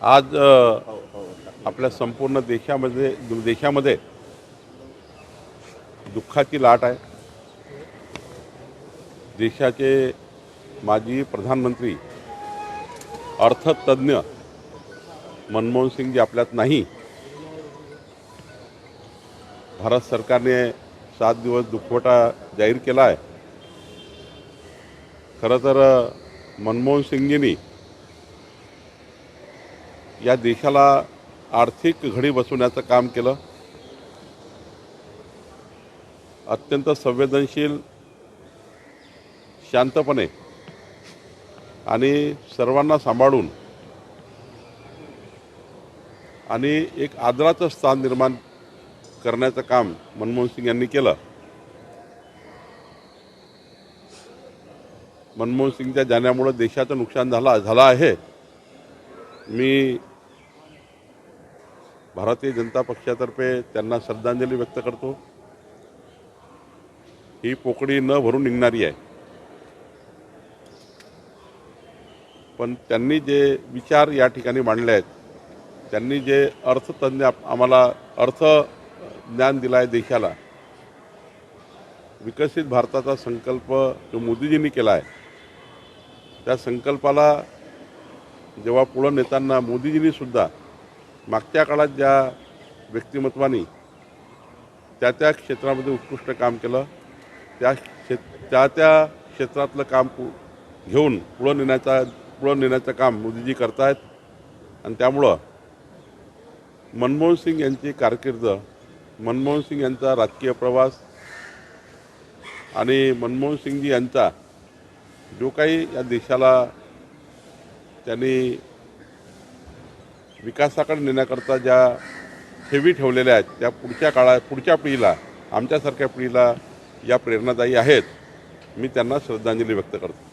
आज आपल्या संपूर्ण देशामध्ये दुःखाची लाट आहे। देशाचे माजी प्रधानमंत्री अर्थतज्ञ मनमोहन सिंग जी आपल्यात नाही। भारत सरकारने 7 दिवस दुखवटा जाहीर केला आहे। खरं तर मनमोहन सिंगजींनी या देशाला आर्थिक घडी बसवण्याचं काम केलं। अत्यंत संवेदनशील, शांतपणे आणि सर्वांना सांभाळून आणि एक आदराचं स्थान निर्माण करण्याचं काम मनमोहन सिंग यांनी केलं। मनमोहन सिंगच्या जाण्यामुळे देशाचं नुकसान झालं आहे। मी भारतीय जनता पक्षातर्फे त्यांना श्रद्धांजली व्यक्त करतो। ही पोकळी न भरून निघणारी आहे, पण त्यांनी जे विचार या ठिकाणी मांडले आहेत, त्यांनी जे अर्थतज्ञ आम्हाला अर्थ ज्ञान दिला आहे देशाला, विकसित भारताचा संकल्प जो मोदीजींनी केला आहे, त्या संकल्पाला जेव्हा पुढे नेताना मोदीजींनी सुद्धा मागच्या काळात ज्या व्यक्तिमत्वानी त्या क्षेत्रामध्ये उत्कृष्ट काम केलं, त्या क्षेत्रातलं काम घेऊन पुढे नेण्याचं काम मोदीजी करतायत। आणि त्यामुळं मनमोहन सिंग यांची कारकीर्द, मनमोहन सिंग यांचा राजकीय प्रवास आणि मनमोहन सिंगजी यांचा जो काही या देशाला त्यांनी विकासाकडे नेण्याकरता ज्या ठेवी ठेवलेल्या आहेत, त्या पुढच्या पिढीला, आमच्यासारख्या पिढीला या प्रेरणादायी आहेत। मी त्यांना श्रद्धांजली व्यक्त करतो।